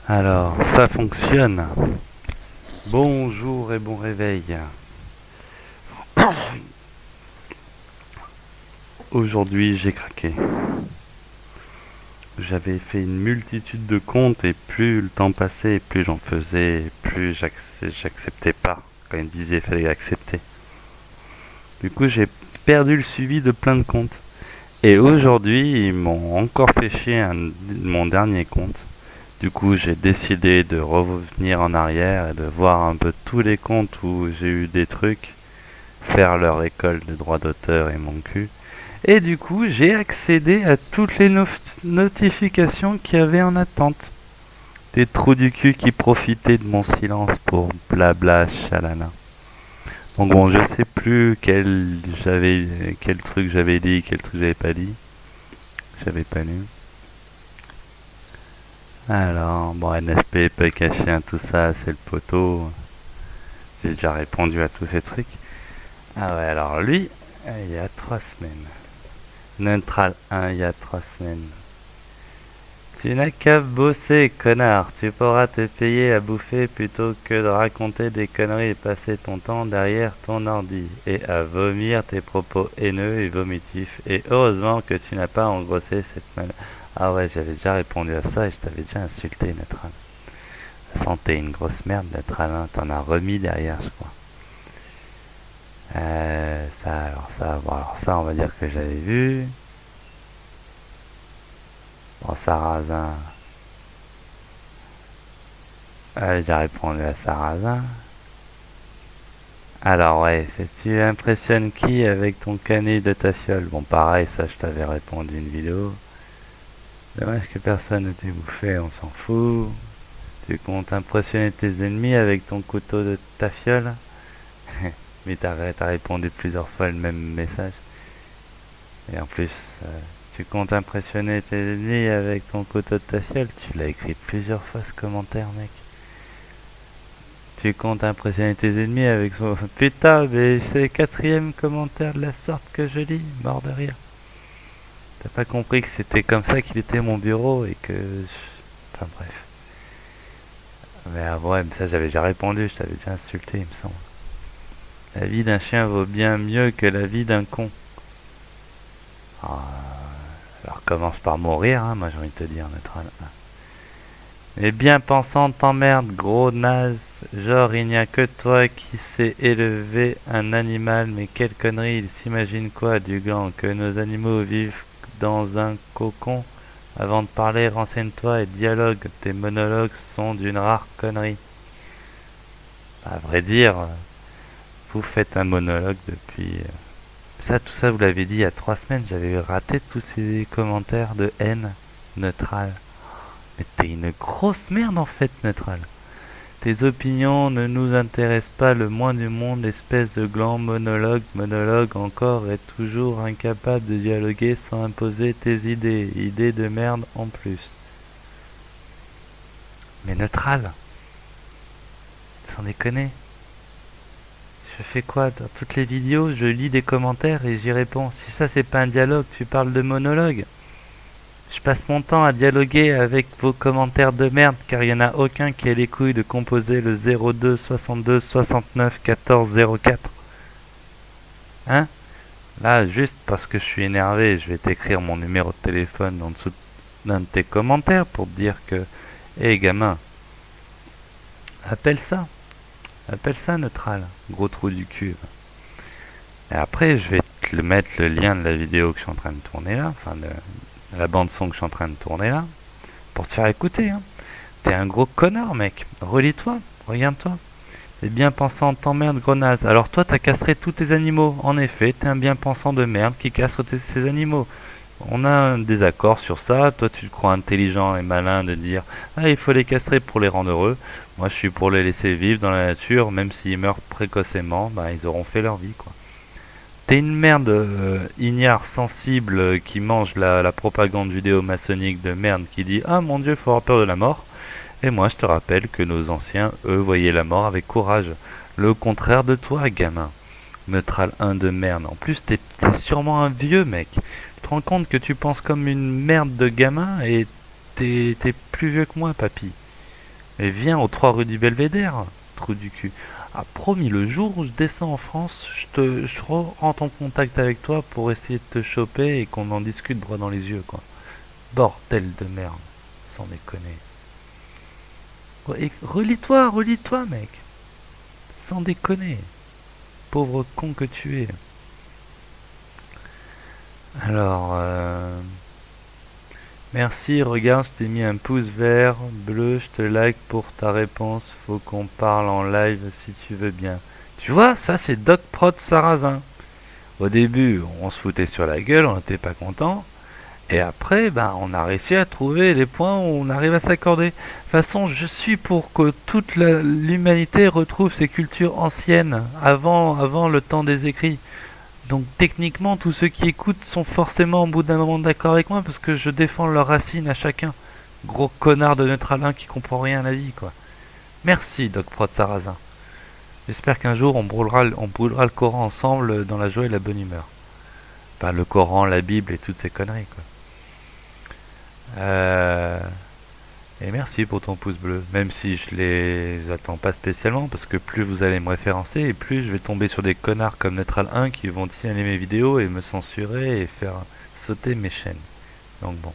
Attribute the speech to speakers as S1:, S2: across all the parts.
S1: Alors, ça fonctionne. Bonjour et bon réveil. Aujourd'hui, j'ai craqué. J'avais fait une multitude de comptes et plus le temps passait, plus j'en faisais, plus j'acceptais pas. Quand il me disait qu'il fallait accepter. Du coup, j'ai perdu le suivi de plein de comptes. Et aujourd'hui, ils m'ont encore fait chier mon dernier compte. Du coup, j'ai décidé de revenir en arrière et de voir un peu tous les comptes où j'ai eu des trucs, faire leur école de droit d'auteur et mon cul. Et du coup, j'ai accédé à toutes les notifications qu'il y avait en attente. Des trous du cul qui profitaient de mon silence pour blabla chalala. Donc bon, je sais plus quel truc j'avais dit, quel truc j'avais pas dit. J'avais pas lu. Alors, bon, NSP, Punk à chien, tout ça, c'est le poteau. J'ai déjà répondu à tous ces trucs. Ah ouais, alors lui, il y a 3 semaines. Neutral 1, il y a 3 semaines. Tu n'as qu'à bosser, connard. Tu pourras te payer à bouffer plutôt que de raconter des conneries et passer ton temps derrière ton ordi. Et à vomir tes propos haineux et vomitifs. Et heureusement que tu n'as pas engrossé cette malle. Ah ouais, j'avais déjà répondu à ça et je t'avais déjà insulté, Neutral. La santé, une grosse merde, Neutral, hein. T'en as remis derrière, je crois. Ça, on va dire que j'avais vu. Bon, Sarrazin. J'ai répondu à Sarrazin. Alors ouais, tu impressionnes qui avec ton canet de ta fiole? Bon pareil, ça je t'avais répondu une vidéo. Dommage que personne ne t'ait bouffé, on s'en fout. Tu comptes impressionner tes ennemis avec ton couteau de ta fiole? Mais t'as répondu plusieurs fois le même message. Et en plus, euh, tu comptes impressionner tes ennemis avec ton couteau de ta fiole? Tu l'as écrit plusieurs fois ce commentaire, mec. Tu comptes impressionner tes ennemis avec son... Putain, mais c'est le quatrième commentaire de la sorte que je lis, mort de rire. T'as pas compris que c'était comme ça qu'il était mon bureau et que... Enfin bref. Mais ouais, mais ça j'avais déjà répondu, je t'avais déjà insulté, il me semble. La vie d'un chien vaut bien mieux que la vie d'un con. Ah, alors commence par mourir, hein, moi j'ai envie de te dire, neutral. Les bien pensants t'emmerdent, gros naze. Genre, il n'y a que toi qui sais élever un animal, mais quelle connerie, il s'imagine quoi du gland? Que nos animaux vivent dans un cocon? Avant de parler, renseigne-toi et dialogue. Tes monologues sont d'une rare connerie. À vrai dire, vous faites un monologue depuis... Ça, tout ça, vous l'avez dit il y a 3 semaines, j'avais raté tous ces commentaires de haine neutrale. Mais t'es une grosse merde en fait, Neutral. Tes opinions ne nous intéressent pas le moins du monde, espèce de gland monologue encore et toujours incapable de dialoguer sans imposer tes idées de merde en plus. Mais Neutral, sans déconner. Je fais quoi dans toutes les vidéos? Je lis des commentaires et j'y réponds. Si ça c'est pas un dialogue, tu parles de monologue. Je passe mon temps à dialoguer avec vos commentaires de merde car il n'y en a aucun qui ait les couilles de composer le 02 62 69 14 04. Hein? Là, juste parce que je suis énervé, je vais t'écrire mon numéro de téléphone en dessous d'un de tes commentaires pour te dire que, hé gamin, appelle ça. Appelle ça neutral, gros trou du cul. Et après, je vais te mettre le lien de la vidéo que je suis en train de tourner là, enfin de la bande son que je suis en train de tourner là, pour te faire écouter. Hein. T'es un gros connard, mec. Relis-toi, regarde-toi. Les bien-pensants t'emmerdent, gros naze. Alors toi, t'as castré tous tes animaux. En effet, t'es un bien-pensant de merde qui castre ses animaux. On a un désaccord sur ça. Toi, tu te crois intelligent et malin de dire ah, il faut les castrer pour les rendre heureux. Moi, je suis pour les laisser vivre dans la nature, même s'ils meurent précocement, bah, ils auront fait leur vie, quoi. T'es une merde ignare, sensible, qui mange la propagande vidéo-maçonnique de merde qui dit ah mon dieu, faut avoir peur de la mort. Et moi, je te rappelle que nos anciens, eux, voyaient la mort avec courage. Le contraire de toi, gamin. Neutral 1 de merde. En plus, t'es sûrement un vieux mec. Tu te rends compte que tu penses comme une merde de gamin et t'es plus vieux que moi, papy. Mais viens aux 3 rue du Belvédère, trou du cul. Ah, promis, le jour où je descends en France, je rentre en contact avec toi pour essayer de te choper et qu'on en discute droit dans les yeux, quoi. Bordel de merde, sans déconner. Ouais, relis-toi, mec. Sans déconner. Pauvre con que tu es. Alors, merci, regarde, je t'ai mis un pouce vert, bleu, je te like pour ta réponse. Faut qu'on parle en live si tu veux bien. Tu vois, ça c'est Doc Prod Sarrazin. Au début, on se foutait sur la gueule, on n'était pas content. Et après, ben, on a réussi à trouver les points où on arrive à s'accorder. De toute façon, je suis pour que toute l'humanité retrouve ses cultures anciennes, avant le temps des écrits. Donc techniquement, tous ceux qui écoutent sont forcément au bout d'un moment d'accord avec moi parce que je défends leurs racines à chacun. Gros connard de neutralin qui comprend rien à la vie, quoi. Merci, Doc Prod Sarrazin. J'espère qu'un jour on brûlera le Coran ensemble dans la joie et la bonne humeur. Enfin, le Coran, la Bible et toutes ces conneries, quoi. Euh, et merci pour ton pouce bleu, même si je les attends pas spécialement, parce que plus vous allez me référencer, et plus je vais tomber sur des connards comme Neutral 1 qui vont signaler mes vidéos et me censurer et faire sauter mes chaînes. Donc bon.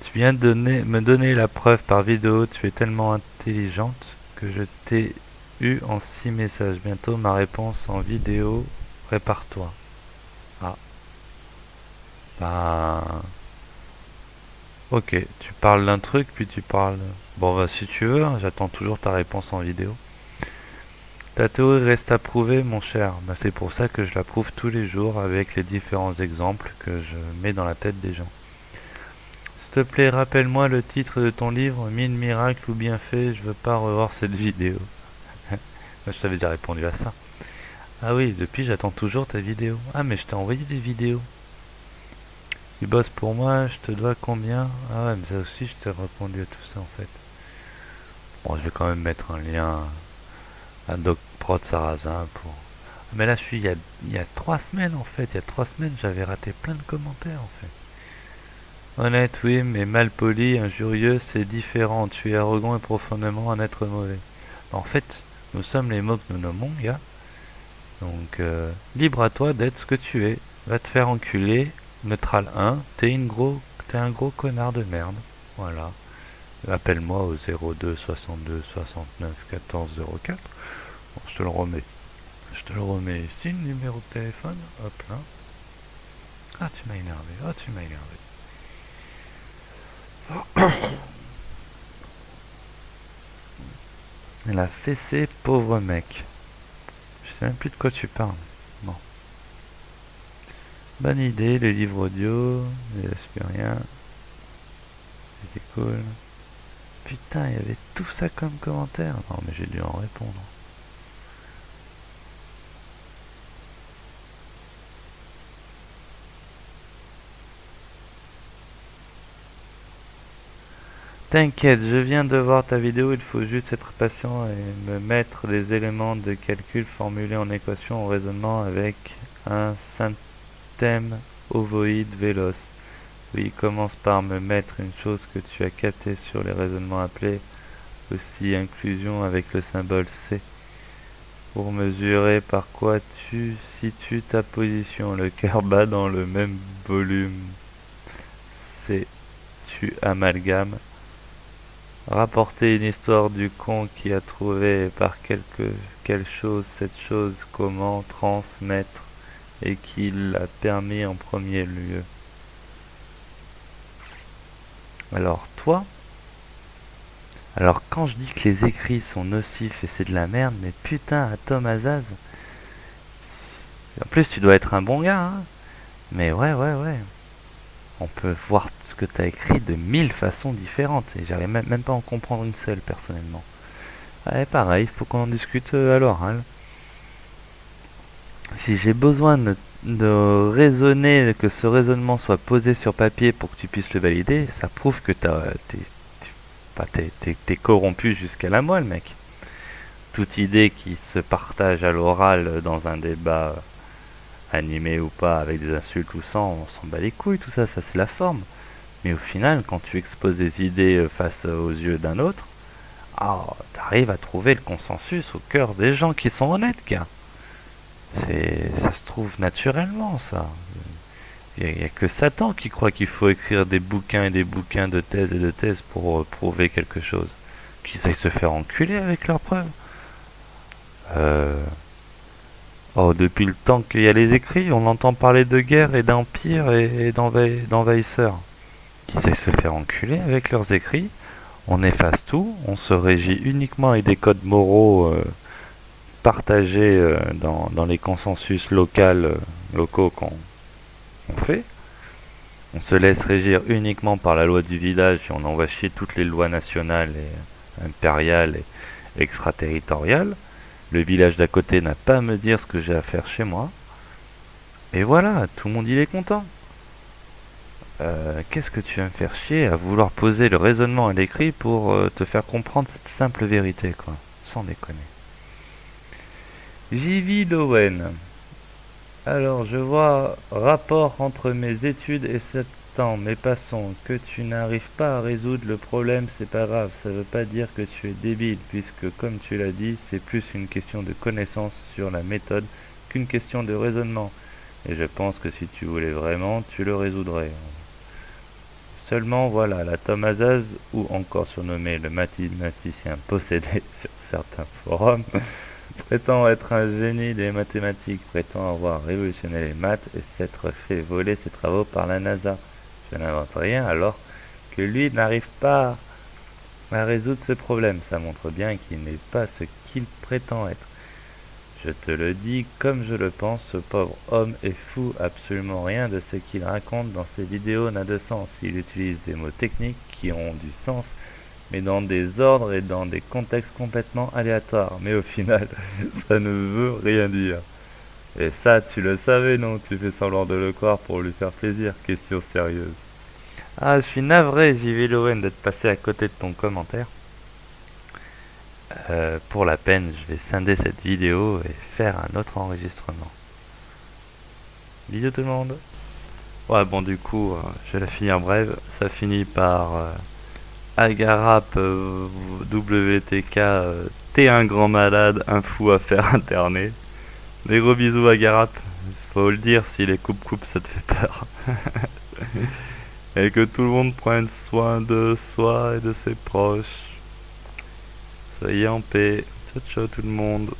S1: Tu viens de me donner la preuve par vidéo, tu es tellement intelligente que je t'ai eu en 6 messages. Bientôt ma réponse en vidéo, prépare-toi. Ah, bah... Ok, tu parles d'un truc, puis tu parles... Bon, bah si tu veux, hein, j'attends toujours ta réponse en vidéo. Ta théorie reste à prouver, mon cher. Bah, c'est pour ça que je la prouve tous les jours avec les différents exemples que je mets dans la tête des gens. S'il te plaît, rappelle-moi le titre de ton livre, Mille miracles ou bienfaits, je veux pas revoir cette vidéo. Je t'avais déjà répondu à ça. Ah oui, depuis j'attends toujours ta vidéo. Ah mais je t'ai envoyé des vidéos. Tu bosses pour moi, je te dois combien? Ah ouais, mais ça aussi je t'ai répondu à tout ça en fait. Bon, je vais quand même mettre un lien à Doc Prod Sarrazin pour... Mais là je suis il y a 3 semaines en fait. Il y a 3 semaines j'avais raté plein de commentaires en fait. Honnête oui, mais mal poli, injurieux, c'est différent. Tu es arrogant et profondément un être mauvais. En fait, nous sommes les mots que nous nommons, gars. Donc, libre à toi d'être ce que tu es. Va te faire enculer, neutral 1, t'es un gros connard de merde. Voilà. Appelle-moi au 02 62 69 14 04. Bon, je te le remets. Je te le remets ici, le numéro de téléphone. Hop là. Ah, tu m'as énervé. Ah, tu m'as énervé. Elle a fessé, pauvre mec. Je sais même plus de quoi tu parles. Bon. Bonne idée, les livres audio, les Aspériens. C'était cool. Putain, il y avait tout ça comme commentaire. Non, mais j'ai dû en répondre. T'inquiète, je viens de voir ta vidéo, il faut juste être patient et me mettre des éléments de calcul formulés en équation au raisonnement avec un syntème ovoïde véloce. Oui, commence par me mettre une chose que tu as captée sur les raisonnements appelés aussi inclusion avec le symbole C. Pour mesurer par quoi tu situes ta position, le cœur bat dans le même volume. C. Tu amalgames. Rapporter une histoire du con qui a trouvé par quelle chose cette chose, comment transmettre et qui l'a permis en premier lieu. Alors toi, alors quand je dis que les écrits sont nocifs et c'est de la merde, mais putain, à Tom Azaz, en plus tu dois être un bon gars, hein. Mais ouais, on peut voir ce que t'as écrit de 1000 façons différentes et j'arrive même pas à en comprendre une seule personnellement. Ouais, pareil, il faut qu'on en discute à l'oral. Si j'ai besoin de raisonner, que ce raisonnement soit posé sur papier pour que tu puisses le valider, ça prouve que t'es corrompu jusqu'à la moelle, mec. Toute idée qui se partage à l'oral dans un débat animé ou pas, avec des insultes ou sans, on s'en bat les couilles, tout ça, c'est la forme. Mais au final, quand tu exposes des idées face aux yeux d'un autre, Ah, t'arrives à trouver le consensus au cœur des gens qui sont honnêtes, gars. Ça se trouve naturellement, ça. Y a que Satan qui croit qu'il faut écrire des bouquins et des bouquins de thèses et de thèses pour prouver quelque chose. Qu'ils aillent se faire enculer avec leurs preuves. Euh... Oh, depuis le temps qu'il y a les écrits, on entend parler de guerre et d'empire et d'envahisseurs. Qu'ils aillent se faire enculer avec leurs écrits. On efface tout, on se régit uniquement avec des codes moraux partagés dans les consensus locaux qu'on fait. On se laisse régir uniquement par la loi du village et on envoie chier toutes les lois nationales et impériales et extraterritoriales. Le village d'à côté n'a pas à me dire ce que j'ai à faire chez moi. Et voilà, tout le monde il est content. Qu'est-ce que tu vas me faire chier à vouloir poser le raisonnement à l'écrit pour te faire comprendre cette simple vérité, quoi. Sans déconner. J.V. Lowen. Alors, je vois rapport entre mes études et 7 ans, mais passons. Que tu n'arrives pas à résoudre le problème, c'est pas grave. Ça veut pas dire que tu es débile, puisque, comme tu l'as dit, c'est plus une question de connaissance sur la méthode qu'une question de raisonnement. Et je pense que si tu voulais vraiment, tu le résoudrais. Seulement voilà, la Thomasaz, ou encore surnommé le mathématicien possédé sur certains forums, prétend être un génie des mathématiques, prétend avoir révolutionné les maths et s'être fait voler ses travaux par la NASA. Je n'invente rien alors que lui n'arrive pas à résoudre ce problème. Ça montre bien qu'il n'est pas ce qu'il prétend être. Je te le dis comme je le pense, ce pauvre homme est fou, absolument rien de ce qu'il raconte dans ses vidéos n'a de sens. Il utilise des mots techniques qui ont du sens, mais dans des ordres et dans des contextes complètement aléatoires. Mais au final, ça ne veut rien dire. Et ça, tu le savais, non? Tu fais semblant de le croire pour lui faire plaisir. Question sérieuse. Ah, je suis navré, JV Lowen, d'être passé à côté de ton commentaire. Pour la peine, je vais scinder cette vidéo et faire un autre enregistrement. Bisous tout le monde. Ouais, bon, du coup, je vais la finir brève. Ça finit par Agarap WTK, t'es un grand malade, un fou à faire interner. Des gros bisous Agarap. Faut le dire, si les coupes ça te fait peur. Et que tout le monde prenne soin de soi et de ses proches. Soyez en paix. Ciao ciao tout le monde.